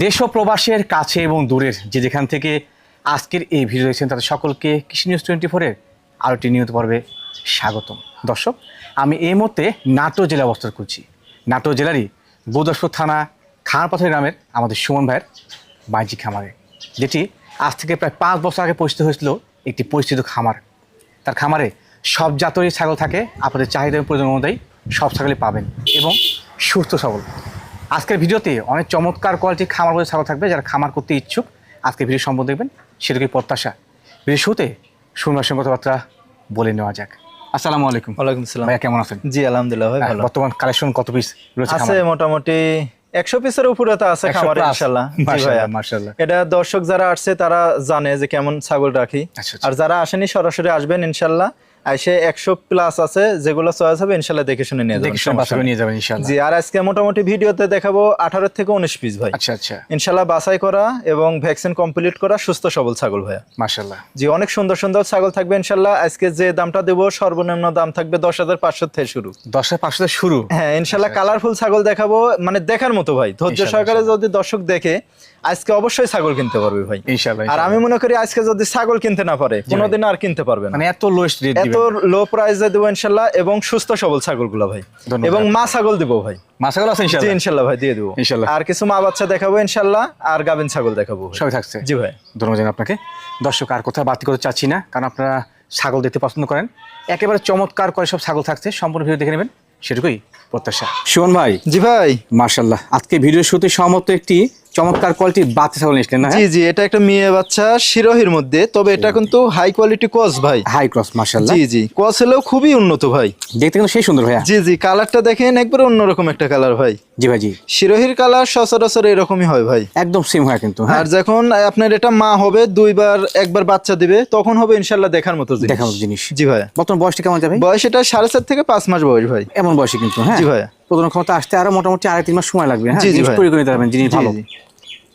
দেশ ও প্রবাসের কাছে এবং দূরের যেখান থেকে আজকের এই ভিডিও দেখছেন তাদের সকলকে কৃষি নিউজ 24-এর আরও একটি নিয়মিত পর্বে স্বাগতম। দর্শক, আমি এই মুহূর্তে নাটোর জেলা অবস্থান করছি। নাটোর জেলারই বৌদাসপুর থানা খানপাথর গ্রামের আমাদের সুমন ভাইয়ের বাণিজ্যিক খামারে, যেটি আজ থেকে প্রায় 5 বছর আগে পরিচিত হয়েছিল একটি পরিচিত খামার। তার খামারে সব জাতেরই ছাগল থাকে, আপনাদের চাহিদা এবং প্রয়োজন অনুযায়ী সব ছাগলই পাবেন এবং সুস্থ সবল। আজকের ভিডিওতে অনেক চমৎকার কোয়ালিটির খামার বলে ছাগল থাকবে। যারা খামার করতে ইচ্ছুক আজকের ভিডিও সম্পর্কে দেখবেন, সেটাকে প্রত্যাশা। ভিডিও শুরুতে সুন্দর সঙ্গে কথাবার্তা বলে নেওয়া যাক। আসসালামু আলাইকুম। ওয়ালাইকুম আসসালাম। ভাইয়া কেমন আছেন? জি আলহামদুলিল্লাহ ভাই ভালো। বর্তমান কালেকশন কত পিস রয়েছে? আছে মোটামুটি 100 পিসের উপরে তো আছে 100 খামারে plus। ইনশাআল্লাহ। জি ভাইয়া মাশাআল্লাহ মাশাআল্লাহ। এটা দর্শক যারা আসছে তারা জানে যে কেমন ছাগল রাখি। আচ্ছা। আর যারা আসেনি সরাসরি আসবেন ইনশাআল্লাহ। আইসে 100 প্লাস আছে, যেগুলো চয়েস হবে ইনশাআল্লাহ দেখে শুনে নিয়ে যাবেন। দেখে শুনে বাছাই করে নিয়ে যাবেন ইনশাআল্লাহ। জি, আর আজকে মোটামুটি ভিডিওতে দেখাবো 18 থেকে 19 পিস ভাই। আচ্ছা আচ্ছা ইনশাআল্লাহ বাছাই করা এবং ভ্যাকসিন কমপ্লিট করা সুস্থ সবল ছাগল ভাইয়া। মাশাআল্লাহ। জি, অনেক সুন্দর সুন্দর ছাগল থাকবে ইনশাআল্লাহ। আজকে যে দামটা দেব সর্বনিম্ন দাম থাকবে 10,500 থেকে শুরু। 10,500 থেকে শুরু? হ্যাঁ ইনশাআল্লাহ। কালারফুল ছাগল দেখাবো, মানে দেখার মতো ভাই। ধৈর্য সহকারে যদি দর্শক দেখে আজকে অবশ্যই ছাগল কিনতে পারবে ভাই ইনশাআল্লাহ। আর আমি মনে করি আজকে যদি ছাগল কিনতে না পারে কোনোদিন আর কিনতে পারবে না। মানে এত লোয়েস্ট রেট এত লো প্রাইসে দেবো ইনশাআল্লাহ এবং সুস্থ সবল ছাগলগুলো ভাই। ধন্যবাদ। এবং মা ছাগল দেবো ভাই। মা ছাগল আছে জি ইনশাআল্লাহ? ইনশাআল্লাহ ভাই দিয়ে দেবো ইনশাআল্লাহ। আর কিছু মা বাচ্চা দেখাবো ইনশাআল্লাহ, আর গাভিন ছাগল দেখাবো ভাই। সবই থাকছে? জি ভাই। ধন্যবাদ জানাই আপনাকে। দর্শক, আর কোথাও বাতি করতে চাচ্ছি না, কারণ আপনারা ছাগল দেখতে পছন্দ করেন। একেবারে চমৎকার করে সব ছাগল থাকছে, সম্পূর্ণ ভিডিও দেখে নেবেন, সেটুকুই প্রত্যাশা। সুমন ভাই। জি ভাই। মাশাআল্লাহ, আজকে ভিডিও শুরুতে সমস্ত একটি চমৎকার কোয়ালিটির বাচ্চা ছাগল নিয়েছিলেন না? জি জি, এটা একটা মেয়ে বাচ্চা শিরোহির মধ্যে, তবে এটা কিন্তু হাই কোয়ালিটি ক্রস ভাই। হাই ক্রস মাশাআল্লাহ। জি জি, ক্রস হলেও খুবই উন্নত ভাই। দেখতে কিন্তু সেই সুন্দর ভাইয়া। জি জি, কালারটা দেখেন একবারে অন্যরকম একটা কালার ভাই। জি ভাই জি। শিরোহির কালার সচরাচর এরকমই হয় ভাই, একদম সেম হয় কিন্তু। আর যখন আপনার এটা মা হবে একবার বাচ্চা দিবে তখন হবে ইনশাআল্লাহ দেখার মতো জিনিস। দেখার মতো জিনিস। জি ভাই। বর্তমান বয়সটা কেমন যাবে? বয়স এটা 4.5 থেকে 5 মাস বয়স ভাই। এমন বয়সে কিন্তু। হ্যাঁ জি ভাই। প্রথম ক্ষমতা আসতে আরো মোটামুটি 2.5-3 মাস সময় লাগবে। হ্যাঁ জি জি ভাই। তৈরি করে নিতে পারবেন জিনিস ভালো। জি।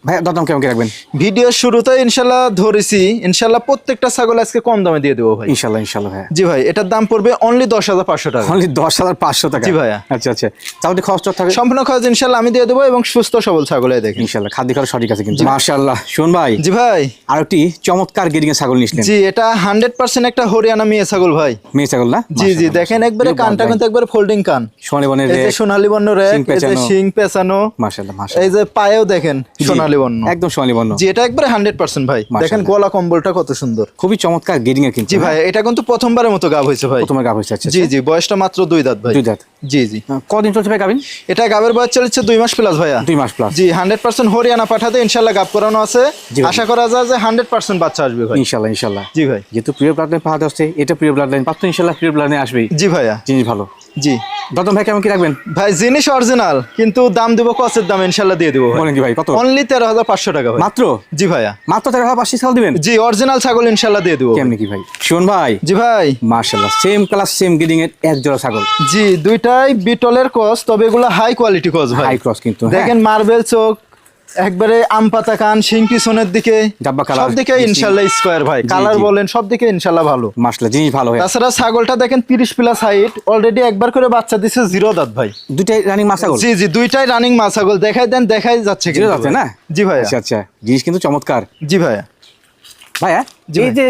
ভাই দরদাম কেমন কি রাখবেন? ভিডিওর শুরুতে ইনশাআল্লাহ ধরেছি, ইনশাআল্লাহ প্রত্যেকটা ছাগল আজকে কম দামে দিয়ে দেবো ভাই। ইনশাআল্লাহ ইনশাআল্লাহ ভাই। জি ভাই, এটার দাম পড়বে অনলি 10,500 টাকা। অনলি 10,500 টাকা? জি ভাইয়া। আচ্ছা আচ্ছা, তাহলে খরচ থাকবে? সম্পূর্ণ খরচ ইনশাআল্লাহ আমি দিয়ে দেবো এবং সুস্থ সবল ছাগল দেখেন ইনশাআল্লাহ। খাদ্য খরচ সঠিক আছে কিন্তু। মাশাআল্লাহ। শুন ভাই। জি ভাই। আর একটি চমৎকার গেডিং এর ছাগল নিয়েছিলেন? জি, এটা 100% একটা হরিয়ানা মেয়ে ছাগল ভাই। মেয়ে ছাগল না? জি জি, দেখেন একবারে কানটা কিন্তু একবারে ফোল্ডিং কান। সোনালী বর্ণের এই যে সোনালী বর্ণ রেক, এই যে শিং পেঁচানো। মাশাআল্লাহ এই মাশাআল্লাহ। যে পায়েও দেখেন সোনালী বর্ণ। একদম সোনালী বর্ণ। জি, এটা একবারে 100% ভাই। দেখেন গলা কম্বলটা কত সুন্দর। খুবই চমৎকার গেডিং এর কিন্তু। জি ভাই, এটা কিন্তু প্রথমবারের মতো গাব হয়েছে ভাই। প্রথমে গাব হয়েছে? আচ্ছা জি জি, বয়সটা মাত্র 2 দাঁত ভাই। 2 দাঁত? জি জি। কদিন চলছে ভাই গাবিন? এটা গাবের বয়স চলছে 2 মাস প্লাস ভাইয়া। 2 মাস প্লাস? জি, 100% হরিয়ানা পাঠাতে ইনশাআল্লাহ গাব করানো আছে। আশা করা যায় যে 100% বাচ্চা আসবে ভাই ইনশাআল্লাহ ইনশাআল্লাহ। জি ভাই। যেহেতু প্রিয় ব্লাড লাইন পাওয়া যাচ্ছে, এটা প্রিয় ব্লাড লাইন পাচ্ছ ইনশাআল্লাহ, প্রিয় ব্লাড লাইনে আসবেই। জি ভাইয়া। জিনিস ভালো। জি। দরদাম ভাই কেমন কি রাখবেন? ভাই জিনিস অরিজিনাল, কিন্তু দাম দেবো কসের দাম ইনশাআল্লাহ দিয়ে দেবো। বলেন কি ভাই কত? অনলি 13,500 টাকা ভাই। মাত্র? জি ভাইয়া। মাত্র 13,500 ছাগল দিবেন? জি, অরিজিনাল ছাগল ইনশাআল্লাহ দিয়ে দেবো। কেমনি কি ভাই? শুন ভাই। জি ভাই। মাশাআল্লাহ, সেম ক্লাস সেম গেডিং এর এক জোড়া ছাগল। জি, দুইটাই বিটলের ক্রস, তবে এগুলো হাই কোয়ালিটি ক্রস ভাই। হাই ক্রস কিন্তু। দেখেন মার্বেল চোখ, একবারে আম পাতা কান, শিং পিছনের দিকে, ডাব্বা কালার, সব দিকে ইনশাআল্লাহ স্কয়ার ভাই। কালার বলেন সব দিকে ইনশাআল্লাহ ভালো। মাশাআল্লাহ, জিনিস ভালো হয়। তাছাড়া ছাগলটা দেখেন 30 প্লাস হাইট, অলরেডি একবার করে বাচ্চা দিছে 0 দাঁত ভাই। দুইটাই রানিং মা ছাগল? জি জি, দুইটাই রানিং মা ছাগল। দেখাই দেন, দেখাই যাচ্ছে জিরো যাচ্ছে না? জি ভাই। আচ্ছা আচ্ছা, জিনিস কিন্তু চমৎকার। জি ভাইয়া। ভাইয়া এই যে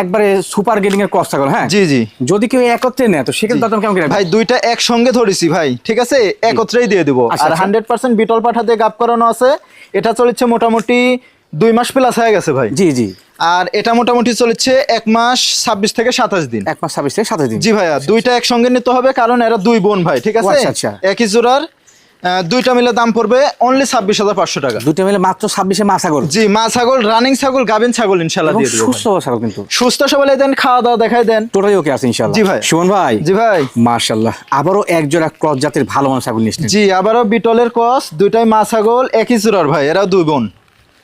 একবারে সুপার গেডিং এর ক্রস ছাগল, হ্যাঁ জি জি, যদি কেউ একত্রে নেয় তো সেক্ষেত্রে দাম কেমন কি রাখবেন? ভাই দুইটা একসঙ্গে ধরেছি ভাই, ঠিক আছে, একত্রেই দিয়ে দেবো। আচ্ছা, আর আচ্ছা। 100% বিটল পাঠা দিয়ে গাব করানো আছে। এটা চলেছে মোটামুটি 2 মাস প্লাস হয়ে গেছে ভাই। জি জি। আর এটা মোটামুটি চলেছে 1 মাস 26 থেকে 27 দিন। 1 মাস 26 থেকে 27 দিন? জি ভাইয়া, দুইটা একসঙ্গে নিতে হবে কারণ এরা 2 বোন ভাই, ঠিক আছে। আচ্ছা, আচ্ছা। একই জোড়ার দুইটা মিলে দাম পড়বে অনলি 26,500 টাকা। দুইটা মিলে মাত্র 26-এ মা ছাগল? জি, মা ছাগল, রানিং ছাগল, গাভিন ছাগল ইনশাআল্লাহ দিয়ে দেবো। সুস্থ ছাগল কিন্তু। সুস্থ সবল দেন, খাওয়া দাওয়া দেখাই দেন, টোটালি ওকে আছে ইনশাআল্লাহ। জি ভাই। সুমন ভাই। জি ভাই। মাশাআল্লাহ, আবারও এক জোড়া ক্রস জাতের ভালো মানের ছাগল নিয়েছেন? জি, আবারও বিটলের ক্রস, দুইটাই মা ছাগল, একই জোড়ার ভাই, এরা 2 বোন।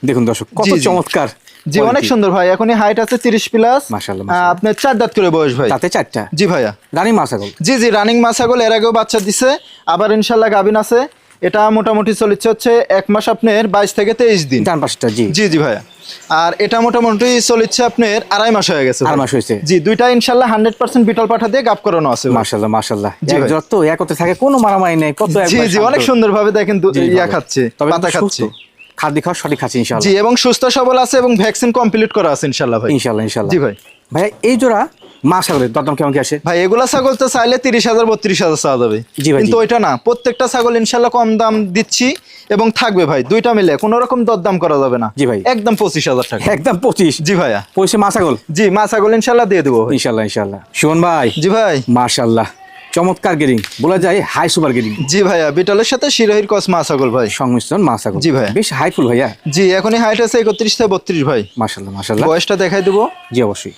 দেখুন দর্শক কত জি, জি। চমৎকার। জি, অনেক সুন্দর ভাই। এখনই হাইট আছে 30 প্লাস। মাশাআল্লাহ মাশাআল্লাহ। আপনার 4 দাঁত করে বয়স ভাই। তাতে 4টা? জি ভাইয়া। রানিং মা ছাগল? জি জি, রানিং মা ছাগল, এর আগেও বাচ্চা দিছে, আবার ইনশাআল্লাহ গাভিন আছে। এটা মোটামুটি চলেছে হচ্ছে 1 মাস আপনার 22 থেকে 23 দিন। ডান পাশটা? জি জি জি ভাইয়া। আর এটা মোটামুটি চলেছে আপনার 2.5 মাস হয়ে গেছে। 2.5 মাস হয়েছে? জি, দুইটা ইনশাআল্লাহ 100% বিটল পাঠা দিয়ে গাব করানো আছে। মাশাআল্লাহ মাশাআল্লাহ। জি এক ভাই। জোড়া তো একত্রে থাকে, কোনো মারামারি নেই, কত জি জি, অনেক সুন্দর ভাবে দেখেন ইয়া খাচ্ছে, তবে পাতা সুস্থ। খাচ্ছে। খাদ্য খাওয়া সঠিক খাচ্ছে জি ইনশাআল্লাহ। এবং সুস্থ সবল আছে এবং ভ্যাকসিন কমপ্লিট করা আছে ইনশাল্লাহ ভাই। ইনশাআল্লাহ ইনশাআল্লাহ। জি ভাই। ভাইয়া এই জোড়া মা ছাগলের দরদাম কেমন কি আসে? ভাই এগুলা ছাগল তো চাইলে 30,000 32,000 চাওয়া যাবে, জি ভাই, কিন্তু জি। ওইটা না, প্রত্যেকটা ছাগল ইনশাল্লাহ কম দাম দিচ্ছি এবং থাকবে ভাই, দুইটা মিলে কোনো রকম দরদাম করা যাবে না। জি ভাই। একদম 25,000 টাকা। একদম 25। জি ভাইয়া। 25 মা ছাগল। জি মা ছাগল ইনশাল্লাহ দিয়ে দেবো ভাই। ইনশাআল্লাহ ইনশাআল্লাহ। সুমন ভাই। জি ভাই। মাশাআল্লাহ চমৎকার গেরিং, বলা যায় হাই সুপার গেরিং জি ভাইয়া, বিটলের সাথে শিরোহির কস মা ছাগল ভাই। সংমিশ্রণ মা ছাগল। জি ভাইয়া। বেশ হাইফুল ভাইয়া। জি এখনই হাইট আছে 31 থেকে 32 ভাই। মাশাআল্লাহ মাশাআল্লাহ। বয়সটা দেখাই দেবো। জি অবশ্যই।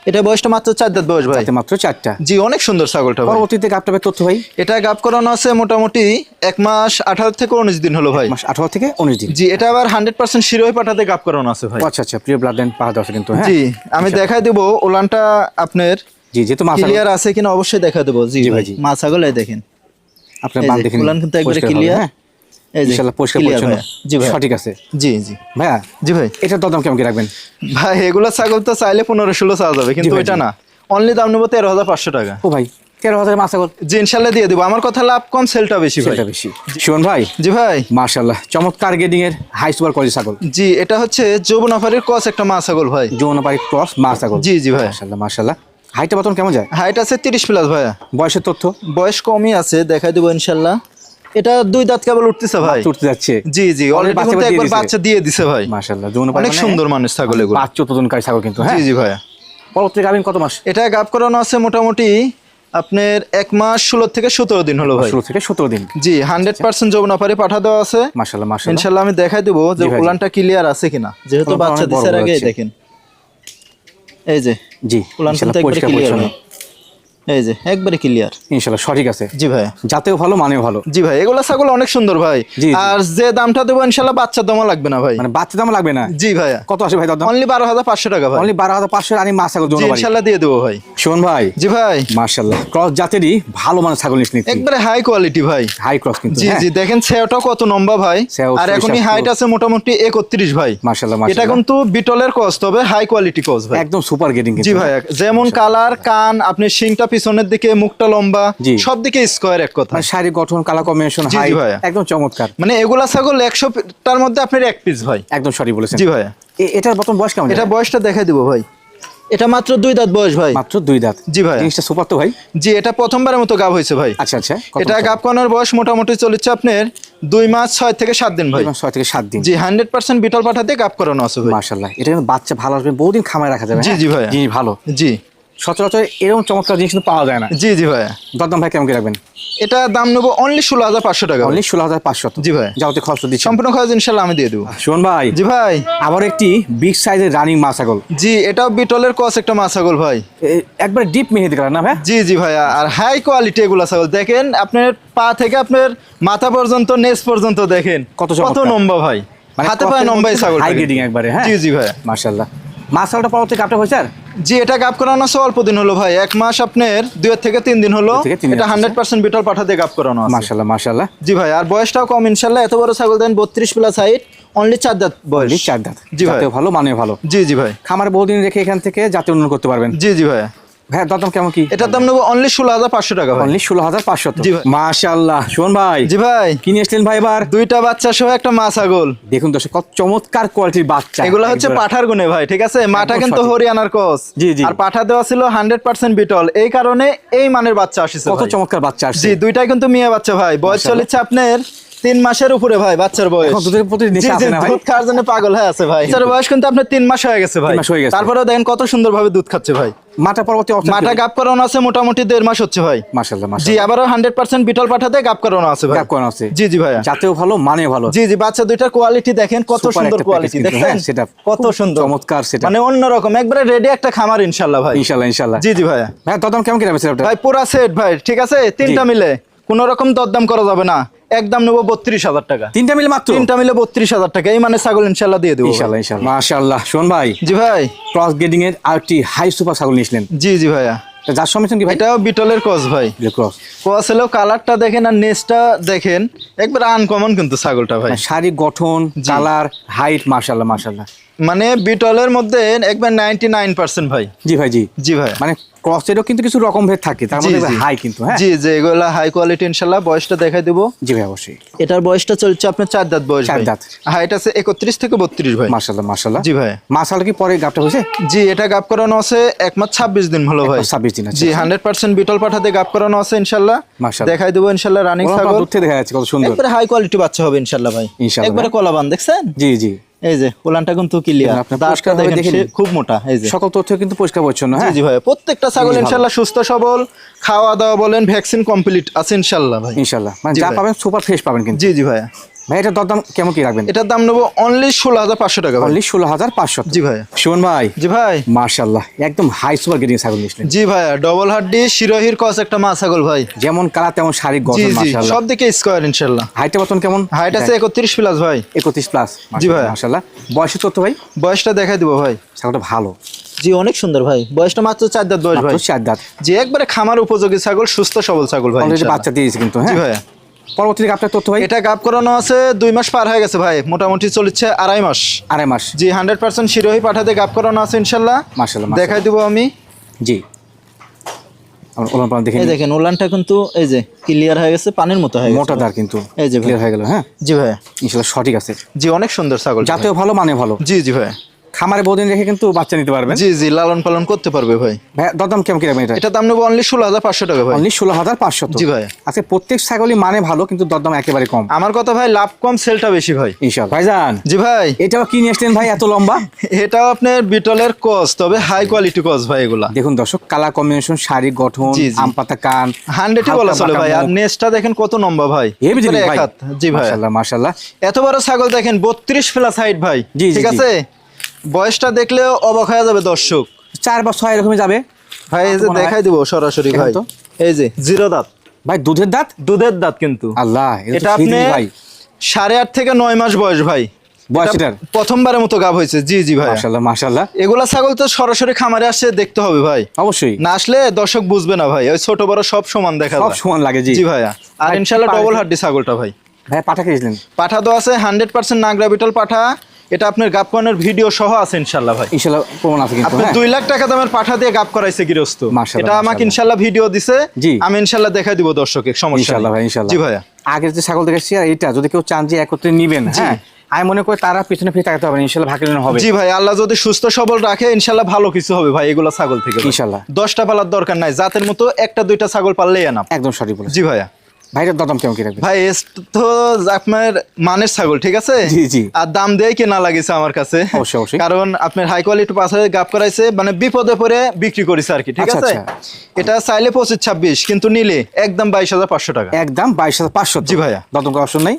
এটা বয়সটা মাত্র 4 দাঁত বয়স ভাই। তাতে মাত্র 4টা। জি অনেক সুন্দর ছাগলটা ভাই। পরবর্তীতে গাবটাবে তথ্য ভাই। এটা গাব করানো আছে মোটামুটি 1 মাস 18 থেকে 19 দিন হলো ভাই। মাস 18 থেকে 19 দিন। জি এটা আবার 100% শিরোহি পাঠাতে গাব করানো আছে ভাই। আচ্ছা আচ্ছা, প্রিয় ব্লাড লাইন পাহাড় আছে কিন্তু। হ্যাঁ জি আমি দেখাই দেবো ওলানটা আপনার জি, যেহেতু মা ছাগল ক্লিয়ার আছে কিনা অবশ্যই দেখা দেবো। জি জি ভাই, ভাই জি। মা ছাগল এই দেখেন, আপনার এই বান যে, দেখেন উলান কিন্তু একবারে পরিষ্কার হবে, clear। হ্যাঁ? এই যে ইনশাআল্লাহ পরিষ্কার clear পরিচ্ছন্ন। ভাইয়া। জি ভাই সঠিক আছে জি জি ভাইয়া। জি ভাই। এটার দরদাম কেমন কি রাখবেন? ভাই এগুলা ছাগল তো চাইলে 15-16 চাওয়া যাবে, কিন্তু ভাই, ওইটা জি। না, অনলি দাম নেবো 13,500 টাকা। ও ভাই 13,000 মা ছাগল। জি ইনশাল্লাহ দিয়ে দিব, আমার কথা লাভ কম সেলটা বেশি ভাই। সেটা বেশি। সুমন ভাই। জি ভাই। মাশাআল্লাহ চমৎকার গেডিং এর হাই সুপার কোয়ালিটি ছাগল। জি এটা হচ্ছে যৌবনাফারির কস একটা মা ছাগল ভাই। যৌনপাড়ি ক্রস মা ছাগল। জি জি ভাই। মাশাআল্লাহ মাশাআল্লাহ। হাইটটা বর্তমান কেমন যায়? হাইট আছে 30+ ভাইয়া। বয়সের তথ্য বয়স কমই আছে, দেখাই দেবো ইনশাল্লাহ। এটা 2 দাঁত কেবল উঠতেছে ভাই। উঠতে যাচ্ছে। জি জি অলরেডি বাচ্চা কিন্তু দিয়ে একবার দিছে। বাচ্চা দিয়ে দিছে ভাই। মাশাআল্লাহ যৌনপাড়ি অনেক সুন্দর মানুষ ছাগল এগুলো। বাচ্চা উৎপাদনকারী ছাগল কিন্তু। হ্যাঁ জি জি ভাইয়া। পরবর্তী গাভিন কত মাস? এটা গাব করানো আছে মোটামুটি আপনার 1 মাস 16 থেকে 17 দিন হলো ভাই। 16 থেকে 17 দিন। জি 100% যৌবনাফারি পাঠা দেওয়া আছে। মাশাআল্লাহ মাশাআল্লাহ। ইনশাল্লাহ আমি দেখাই দেবো যে জি ভাই, জি। উলানটা ক্লিয়ার আছে কিনা, যেহেতু উলানটা বাচ্চা অনেক বড় দিছে বড় আগে আছে। দেখেন, এই যে জি উলান কিন্তু ইনশাআল্লাহ একবারে পরিষ্কার ক্লিয়ার পরিচ্ছন্ন। ভাই। এই যে একবারে ক্লিয়ার। ইনশাআল্লাহ সঠিক আছে। জি ভাই। জাতেও ভালো মানেও ভালো। জি ভাই এগুলা ছাগল অনেক সুন্দর ভাই। জি, জি। আর যে দামটা দেবো ইনশাল্লাহ বাচ্চা দামও লাগবে না ভাই। মানে বাচ্চা দাম লাগবে না। জি ভাইয়া। কত আসে ভাই দাম? অনলি 12,500 টাকা ভাই। অনলি 12,500 আর মা ছাগল জি যৌনপাড়ি। ইনশাল্লাহ দিয়ে দেবো ভাই। সুমন ভাই। জি ভাই। মাশাআল্লাহ ক্রস জাতেরই ভালো মানের ছাগল নিচ্ছেন। একবারে হাই কোয়ালিটি ভাই। হাই ক্রস কিন্তু। জি জি দেখেন সেওটা কত লম্বা ভাই। সেও আর এখনই পরিষ্কার হাইট আছে মোটামুটি 31 ভাই। মাশাআল্লাহ এটা মাশাআল্লাহ। কিন্তু বিটলের কস, তবে হাই কোয়ালিটি কস ভাই। একদম সুপার গেটিং কিন্তু। জি ভাই যেমন কালার, কান, আপনি শিংটা পিছনের দিকে, মুখটা লম্বা, জি। সব দিকে স্কয়ার এক কথা। মানে শারীরিক গঠন, কালার কম্বিনেশন, জি, জি হাই ভাইয়া। একদম চমৎকার। মানে এগুলা ছাগল 100টার মধ্যে আপনার 1 পিস ভাই। একদম সঠিক বলেছেন। জি ভাইয়া। এটার বর্তমান বয়স কেমন? এটা বয়সটা দেখাই দিব ভাই। এটা মাত্র 2 দাঁত বয়স ভাই। মাত্র 2 দাঁত। জি ভাইয়া। জিনিসটা সুপার তো ভাই। জি এটা প্রথমবারের মতো গাব হয়েছে ভাই। আচ্ছা আচ্ছা। কত এটা বছর? গাব করানোর বয়স মোটামুটি চলেছে আপনার 2 মাস 6 থেকে 7 দিন ভাই। 6 থেকে 7 দিন। জি 100% বিটল পাঠাতে গাব করানো আছে ভাই। মাশাআল্লাহ এটা কিন্তু বাচ্চা ভালো আসবে, বহুদিন খামারে রাখা যাবে। জি, হ্যাঁ? জি ভাইয়া। জিনিস ভালো। জি সচরাচর এরকম চমৎকার জিনিস কিন্তু পাওয়া যায় না। জি জি ভাইয়া। দরদাম ভাই কেমন কি রাখবেন? এটা দাম নেবো অনলি 16,500 টাকা। অনলি 16,500। জি ভাই। যাওতে খরচ দিচ্ছি। সম্পূর্ণ খরচ ইনশাল্লাহ আমি দিয়ে দেবো। সুমন ভাই। জি ভাই। আবার একটি বিগ সাইজের রানিং মা ছাগল। জি এটাও বিটলের কস একটা মা ছাগল ভাই। একবার ডিপ মেহেদি কালার না ভাই? জি জি ভাইয়া। আর হাই কোয়ালিটি এগুলা ছাগল দেখেন, আপনার পা থেকে আপনার মাথা পর্যন্ত, নেস পর্যন্ত দেখেন কত কত চমৎকার। লম্বা ভাই। মানে হাতে পায়ে লম্বাই ছাগল। হাই গ্রেডিং একবারে। হ্যাঁ জি জি ভাইয়া। মাশাআল্লাহ। মা ছাগলটা পরবর্তী কাপটা হয়েছে আর? জি এটা গাব করানো আছে অল্প দিন হলো ভাই। 1 মাস আপনার 2 থেকে 3 দিন হলো। 2 থেকে 3 দিন এটা আছে। 100% বিটল পাঠাতে গাব করানো আছে। মাশাআল্লাহ মাশাআল্লাহ। জি ভাই। আর বয়সটাও কম ইনশাল্লাহ। এত বড় ছাগল দেন 32+ হাইট, অনলি 4 দাঁত বয়স। অনলি 4 দাঁত। জি ভাই। জাতেও ভালো মানেও ভালো। জি জি ভাই। খামারে বহুদিন রেখে এখান থেকে জাতীয় উন্নয়ন করতে পারবেন। জি জি ভাইয়া। ভাই দরদাম কেমন কি? এটার দাম নেবো অনলি 16,500 টাকা ভাই। অনলি 16,500। জি ভাই। মাশাআল্লাহ। সুমন ভাই। জি ভাই। কি নিয়ে এসেছিলেন ভাই এবার? 2টা বাচ্চা সহ একটা মা ছাগল। দেখুন দর্শক কত চমৎকার কোয়ালিটির বাচ্চা। এগুলো হচ্ছে একজোড়া। পাঠার গুণে ভাই, ঠিক আছে? মাটা একদম কিন্তু সঠিক। হরিয়ানার ক্রস। জি, জি। আর পাঠা দেওয়া ছিল 100% বিটল, এই কারণে এই মানের বাচ্চা আসছে কত ভাই। চমৎকার বাচ্চা আসছে। জি দুইটাই কিন্তু মেয়ে বাচ্চা ভাই। বয়স মাশাআল্লাহ। চলেছে আপনার 3 মাসের উপরে ভাই বাচ্চার বয়স। এখন দুধের প্রতি নেশা জি, আছে জি, না ভাই? দুধ খাওয়ার জন্য পাগল হয়ে আছে ভাই। বাচ্চার বয়স কিন্তু আপনার 3 মাস হয়ে গেছে ভাই। 3 মাস হয়ে গেছে। তারপরেও দেখেন কত সুন্দরভাবে দুধ খাচ্ছে ভাই। মাটা পরবর্তী অবস্থা মাটা গাব করানো আছে মোটামুটি 1.5 মাস হচ্ছে ভাই। মাশাআল্লাহ জি মাশাআল্লাহ। আবারও 100% বিটল পাঠাতে গাব করানো আছে ভাই। গাব করানো আছে। জি জি ভাইয়া। জাতেও ভালো মানেও ভালো। জি জি বাচ্চা দুইটার কোয়ালিটি দেখেন কত Super সুন্দর একটা কোয়ালিটি package কিন্তু, দেখেন। হ্যাঁ, setup। কত খুব সুন্দর চমৎকার setup। মানে অন্যরকম একবারে রেডি একটা খামার ইনশাআল্লাহ ভাই। ইনশাআল্লাহ ইনশাআল্লাহ। জি জি ভাইয়া। ভাই দরদাম কেমন কি রাখবেন সেটা? ভাই পুরা সেট ভাই, ঠিক আছে? 3টা মিলে কোন রকম দরদাম করা যাবে না। একদম নেবো 32,000 টাকা। 3টা মিলে মাত্র? 3টা মিলে 32,000 টাকা। এই মানে ছাগল ইনশাআল্লাহ দিয়ে দেবো। ইনশাআল্লাহ ইনশাআল্লাহ। মাশাআল্লাহ। সুমন ভাই। জি ভাই। ক্রস গ্রেডিং এর আরেকটি হাই সুপার ছাগল নিয়েছিলেন। জি জি ভাইয়া। যার সমিশন কি ভাই? এটাও বিটলের ক্রস ভাই। ক্রস। ক্রস হলেও কালারটা দেখেন আর নেসটা দেখেন, একবার আনকমন কিন্তু ছাগলটা ভাই। শারীরিক গঠন, কালার, হাইট মাশাআল্লাহ মাশাআল্লাহ। মানে বিটলের মধ্যে একবার 99% ভাই। জি ভাই, জি জি ভাই, মানে ক্রসেরও কিন্তু কিছু রকম ভেদ থাকে, তার জি, মধ্যে জি। হাই কিন্তু, হ্যাঁ জি জি, এগুলা হাই কোয়ালিটি ইনশাল্লাহ। বয়সটা দেখাই দেবো। জি ভাই, অবশ্যই। এটার বয়সটা চলছে আপনার 4 দাঁত বয়স 4 ভাই। দাঁত। হাইট আছে 31 থেকে 32 ভাই। মাশাআল্লাহ, মাশাআল্লাহ। জি ভাই। মাশাআল্লাহ, কি পরে গাবটা হয়েছে? জি, এটা গাব করানো আছে 1 মাস 26 দিন হলো ভাই। 26 দিন আছে। জি, 100% বিটল পাঠাতে গাব করানো আছে ইনশাল্লাহ। মাশাআল্লাহ। দেখাই দেবো ইনশাল্লাহ রানিং ওরা ছাগল। দূর থেকে দেখা যাচ্ছে কত সুন্দর। একবারে হাই কোয়ালিটি বাচ্চা হবে ইনশাল্লাহ ভাই। ইনশাআল্লাহ একবারে ভাই। কলাবান দেখছেন? জি, জি। এই যে উলানটা কিন্তু ক্লিয়ার, দেখেন, আপনার দাঁতটা পরিষ্কারভাবে দেখেন, দেখে সে নিন। খুব মোটা। এই যে সকল তথ্য কিন্তু পরিষ্কার পরিচ্ছন্ন, জি হ্যাঁ জি ভাই, প্রত্যেকটা ছাগল জিনিস ভালো। ইনশাল্লাহ সুস্থ সবল, খাওয়া দাওয়া বলেন, ভ্যাকসিন কমপ্লিট আছে ইনশাল্লাহ ভাই। ইনশাআল্লাহ, মানে জি যা ভাই। পাবেন সুপার ফ্রেশ পাবেন কিন্তু। জি জি ভাই। ভাই এটা দরদাম কেমন কি রাখবেন? এটার দাম নেবো অনলি 16,500 টাকা ভাই। অনলি 16,500। জি ভাই। সুমন ভাই, জি ভাই। মাশাআল্লাহ, একদম হাই সুপার গ্রেডিং ছাগল নিয়েছিলেন। জি ভাই, ডবল হাড্ডি শিরোহির কস একটা মা ছাগল ভাই। যেমন কালার তেমন শারীরিক জি গঠন, জি, মাশাআল্লাহ। সব দিকে স্কোয়ার ইনশাল্লাহ। হাইটে বর্তমান কেমন? হাইট আছে 31 প্লাস ভাই। 31 প্লাস। জি ভাই। মাশাআল্লাহ। বয়সের তথ্য ভাই? বয়সটা দেখাই দিব ভাই। ছাগলটা ভালো, জি অনেক সুন্দর ভাই। বয়সটা মাত্র 4 দাঁত বয়স ভাই। মাত্র 4 দাঁত। জি, একবারে খামার উপযোগী ছাগল, সুস্থ সবল ছাগল ভাই অলরেডি ইনশাল্লাহ। বাচ্চা দিয়েছে কিন্তু, জি হ্যাঁ ভাই। পরবর্তীতে আপনার তথ্য ভাই? এটা গাব করানো আছে 2 মাস পার হয়ে গেছে ভাই, মোটামুটি চলছে 2.5 মাস। 2.5 মাস। জি, 100% শিরোহী পাঠাতে গাব করানো আছে ইনশাল্লাহ। মাশাআল্লাহ, দেখাই দিব আমি। জি, আমরা ওলান পালান দেখে এই নিই। দেখেন উলানটা কিন্তু এই যে ক্লিয়ার হয়ে গেছে, পানির মতো হয়ে গেছে। মোটা দার কিন্তু এই যে ভাই। ক্লিয়ার হয়ে গেল, হ্যাঁ জি ভাই। ইনশাআল্লাহ সঠিক আছে। জি, অনেক সুন্দর ছাগল। জাতেও ভালো, মানে ভালো। জি জি ভাই। খামারে বহুদিন রেখে কিন্তু বাচ্চা নিতে পারবেন। জি জি, লালন পালন করতে পারবে ভাই। ভাই দরদাম কেমন কি রাখবেন এটা? এটা দাম নেবো অনলি 16,500 টাকা ভাই। অনলি 16,500। জি ভাই। আচ্ছা, প্রত্যেক ছাগলই মানে ভালো, কিন্তু দরদাম একেবারে কম। আমার কথা ভাই, লাভ কম সেলটা বেশি ভাই। ইনশাআল্লাহ। ভাইজান, জি ভাই। এটাও কি নিয়ে আসলেন ভাই এত লম্বা? এটাও আপনার বিটলের কস, তবে হাই কোয়ালিটি কস ভাই এগুলা। দেখুন দর্শক, কালার কম্বিনেশন, শারীরিক গঠন, জি, জি। আম পাতা কান, 100ই বলা চলে ভাই। আর নেসটা দেখেন কত লম্বা ভাই। হেভি জিনিস এক ভাই। হাত। জি ভাই। মাশাআল্লাহ, মাশাআল্লাহ। এত বড় ছাগল দেখেন, 32 প্লাস হাইট ভাই। জি, জি, ঠিক জি। আছে, বয়সটা দেখলেও অবাক হয়ে যাবে দর্শক। 4 বা 6 এরকমই যাবে ভাই এই যে মনে হয়। দেখাই দিব সরাসরি দেখেন ভাই। তো। এই যে জিরো দাঁত, ভাই। দুধের দাঁত? দুধের দাঁত কিন্তু। আল্লাহ, এটা এটা তো আপনি সেই ভাই। 8.5 থেকে 9 মাস বয়স ভাই। বয়স এটা এটার? প্রথমবারের মতো গাব হয়েছে। জি জি ভাই। মাশাআল্লাহ, মাশাআল্লাহ। এগুলা ছাগল তো সরাসরি খামারে আসছে দেখতে হবে ভাই। অবশ্যই না আসলে দর্শক বুঝবে না ভাই। ওই ছোট বড় সব সমান দেখা সব যায়। সমান লাগে। জি জি ভাইয়া। আর ভাই, ইনশাল্লাহ কি ডবল পারে? হাড্ডি ছাগলটা ভাই। ভাই পাঠা খেয়েছিলেন? পাঠা তো আছে 100% নাগরা বিটল পাঠা। এটা আপনার গাব করানোর ভিডিও সহ আছে ইনশাল্লাহ ভাই। ইনশাআল্লাহ প্রমাণ আছে কিন্তু, আপনি হ্যাঁ 2 লাখ টাকা দামের পাঠা দিয়ে গাব করাইছে গৃহস্থ। মাশাআল্লাহ, এটা আমাকে মাশাআল্লাহ। ইনশাল্লাহ ভিডিও দিছে। জি। আমি ইনশাল্লাহ দেখাই দিব দর্শকে, সমস্যা ইনশাআল্লাহ নেই। ভাই, ইনশাআল্লাহ। জি ভাইয়া। আগের যে ছাগল দেখেছি আর এটা যদি কেউ চান যে একত্রে নিবেন, হ্যাঁ আমি মনে করি তারা পিছনে ফিরে তাকাতে হবে না, ইনশাআল্লাহ ভাগের জন্য হবে। জি ভাই, আল্লাহ যদি সুস্থ সবল রাখে ইনশাল্লাহ ভালো কিছু হবে ভাই এগুলা ছাগল থেকে ভাই। ইনশাআল্লাহ। 10টা পালার দরকার নাই, জাতের মতো 1টা 2টা ছাগল পাললেই এনাফ। একদম সঠিক বলেছেন। জি ভাইয়া। ভাইটার দরদাম কেমন কি রাখবেন? ভাই এস তো আপনার মানের ছাগল, ঠিক আছে। জি, জি। আর দাম দিয়ে কেনা লাগেছে আমার কাছে। অবশ্যই, অবশ্যই। কারণ আপনার হাই কোয়ালিটি পাশে গাব করাইছে, মানে বিপদে পড়ে বিক্রি করেছে আর কি, ঠিক আচ্ছা, আছে। আচ্ছা। এটা চাইলে 25-26, কিন্তু নিলে একদম 22,500 টাকা। একদম 22,500। জি ভাইয়া। দরদাম করার অপশন নাই।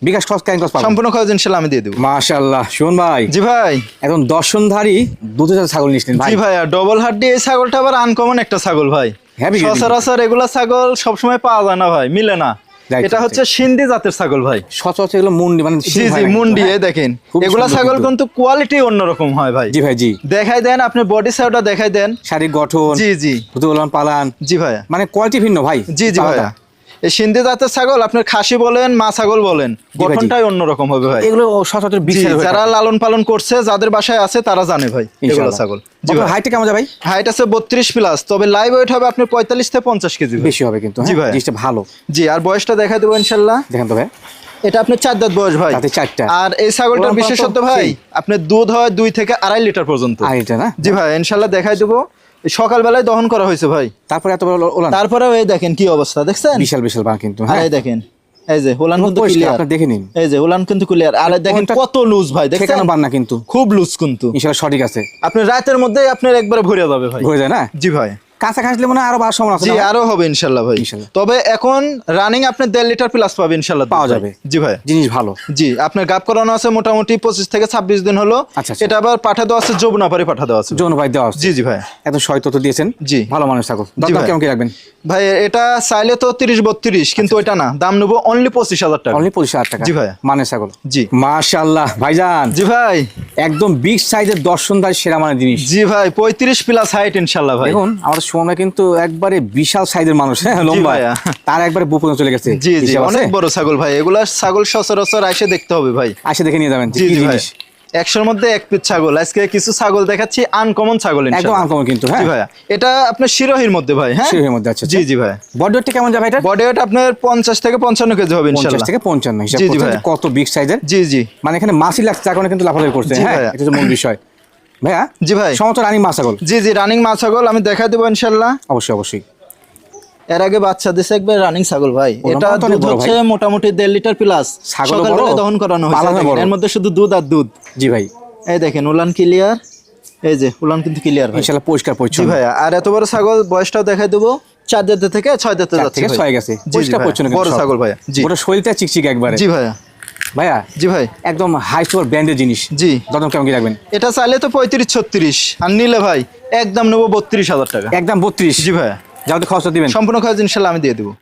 বিকাশ খরচ কেন খরচ পাবেন? সম্পূর্ণ খরচ ইনশাল্লাহ আমি দিয়ে দেবো। মাশাআল্লাহ, শুনুন ভাই, জি ভাই। একদম দর্শনধারী দুধের জাতের ছাগল নিয়েছিলেন ভাই। জি ভাইয়া, ডবল হাড্ডি এই ছাগলটা আবার আনকমন একটা ছাগল ভাই। Heavy grading। সচরাচর এগুলা ছাগল সবসময় পাওয়া যায় না ভাই, মিলে না। Right, এটা right, হচ্ছে সিন্ধি জাতের ছাগল ভাই। সচরাচর এগুলো মুন্ডি, মানে জি সিং জি, হয় না মুন্ডি। কিন্তু, এই দেখেন খুব এগুলা সুন্দর ছাগল কিন্তু। কিন্তু কোয়ালিটি অন্যরকম হয় ভাই। জি ভাই, জি। দেখাই দেন আপনি বডি সাইডটা দেখাই দেন। শারীরিক গঠন, জি জি। দুধ উলান পালান, জি ভাইয়া। মানে কোয়ালিটি ভিন্ন ভাই। জি জি আলাদা। ভাইয়া। এই সিন্ধি জাতের ছাগল আপনার খাসি বলেন, মা ছাগল বলেন, জি ভাই, জি। গঠনটাই অন্যরকম হবে ভাই। এগুলো সচরাচর জি, বিশাল যারা লালন পালন করছে, যাদের বাসায় আছে তারা জানে ভাই এগুলো ছাগল। জি ভাই। হাইটে কেমন যাবে ভাই? হাইট আছে 32 প্লাস, তবে লাইভ ওয়েট হবে আপনার 45 থেকে 50 কেজি ভাই। বেশি হবে কিন্তু, জি হ্যাঁ ভাই। জিনিসটা ভালো। জি, আর বয়সটা দেখা দেবো ইনশাল্লাহ। দেখেন তো ভাই, এটা আপনার 4 দাঁত বয়স ভাই। তাতে 4টা। আর এই ছাগলটার ওলান পালান তো বিশেষত্ব ভাই, সেই। আপনার দুধ হয় 2 থেকে 2.5 লিটার পর্যন্ত। আর এটা না? জি ভাই, ইনশাল্লাহ দেখাই দেবো। সকালবেলায় দহন করা হয়েছে ভাই। তারপরে এত বড় ওলান, তারপরেও এই দেখেন কি অবস্থা, দেখছেন? বিশাল বিশাল বান কিন্তু, আর হ্যাঁ এই দেখেন, এই যে উলান পুরো কিন্তু পরিষ্কার, ক্লিয়ার। আপনি দেখে নিন। এই যে উলান কিন্তু ক্লিয়ার। আর দেখেন কোনটা- কত লুজ ভাই, দেখছেন? ঠেকানো বান না কিন্তু, খুব লুজ কিন্তু। ইনশাআল্লাহ সঠিক আছে। আপনি রাতের মধ্যেই আপনার একবারে ভরে যাবে ভাই। হয়ে যায় না? জি ভাই। কাঁচা খাসলে মনে হয় আরো 12 সময় আছে জি, না? আরো হবে ইনশাল্লাহ ভাই। ইনশাল্লাহ। তবে এখন রানিং আপনি 1.5 লিটার প্লাস পাবে ইনশাল্লাহ। পাওয়া ভাই। যাবে। জি ভাই। জিনিস ভালো। জি, আপনার গাব করানো আছে মোটামুটি 25 থেকে 26 দিন হলো। আচ্ছা, আচ্ছা। এটা আবার পাঠা দেওয়া আছে, যমুনাপাড়ি পাঠা দেওয়া আছে। যৌন ভাই দেওয়া আছে। জি জি ভাই। এত সহায়তা তো দিয়েছেন। জি। ভালো মানুষ থাকো। দরদাম ভাই। কেমন কি রাখবেন? ভাই এটা চাইলে তো 30-32, কিন্তু ওইটা না, দাম নেবো অনলি 25,000 টাকা। অনলি 25,000 টাকা। জি ভাই। মানে ছাগল। জি। মাশাআল্লাহ ভাইজান, জি ভাই। একদম বিগ সাইজের দর্শনদার সেরা মানে জিনিস। জি ভাই, 35 প্লাস হাইট ইনশাল্লাহ ভাই। দেখুন আমাদের সোমনা কিন্তু একবারে বিশাল সাইজের মানুষ, হ্যাঁ লম্বা, ভাইয়া। তার একবারে বুক পর্যন্ত চলে গেছে। জি জি, হিসাব আছে? অনেক বড় ছাগল ভাই। এগুলা ছাগল সচরাচর এসে দেখতে হবে ভাই। আসে দেখে নিয়ে যাবেন যে জি কি জি ভাই। জিনিস। 100-র মধ্যে 1 পিস ছাগল। আজকে কিছু ছাগল দেখাচ্ছি, আনকমন ছাগল একদম ইনশাআল্লাহ। আনকমন কিন্তু, হ্যাঁ জি ভাইয়া, এটা আপনার শিরোহির মধ্যে ভাই। হ্যাঁ, শিরোহির মধ্যে আছে। জি জি ভাইয়া। বডি ওয়েটটা কেমন যাবে এটা? বডি ওয়েট আপনার 50 থেকে 55 কেজি হবে 50 ইনশাআল্লাহ। থেকে 55 হিসাব জি, জি করছেন, ভাইয়া। কত বিগ সাইজের। জি জি মানে এখানে মাসি লাগছে, তার কারণে কিন্তু লাফালাফি করছে। জি হ্যাঁ, ভাইয়া। এটা তো মূল বিষয়। ভাইয়া জি ভাই, সমস্ত রানিং মা ছাগল? জি জি রানিং মা ছাগল আমি দেখা দেবো ইনশাআল্লাহ। অবশ্যই অবশ্যই। এর আগে বাচ্চা দিছে একবার রানিং ছাগল ভাই। ওর এটা নাম তো অনেক দুধ বড় হচ্ছে মোটামুটি 1.5 লিটার প্লাস। ছাগলও বড়, সকালবেলা দহন করানো হয়েছে, পালানো দেখেন, বড়। এর মধ্যে শুধু দুধ আর দুধ। জি ভাই, এই দেখেন উলান ক্লিয়ার, এই যে উলান কিন্তু ক্লিয়ার ভাই। ইনশাআল্লাহ পরিষ্কার জি পরিচ্ছন্ন। ভাইয়া, আর এত বড় ছাগল বয়সটাও দেখাই দেবো, 4 দাঁত থেকে 6 দাঁতে 4 যাচ্ছে থেকে ভাই। 6 গেছে, জি জি পরিষ্কার ভাইয়া, পরিচ্ছন্ন কিন্তু বড় সব। ছাগল ভাইয়া। জি ওটা শরীরটা চিকচিক একবারে। জি ভাইয়া। ভাইয়া জি ভাই। একদম হাই সুপার ব্র্যান্ডের জিনিস। জি, দাম কেমন কি রাখবেন? এটা চাইলে তো 35-36, আর নিলে ভাই একদম নেবো 32,000 টাকা। একদম 32? জি ভাইয়া, যাও তো খরচ দিবেন। সম্পূর্ণ খরচ ইনশাআল্লাহ আমি দিয়ে দেবো।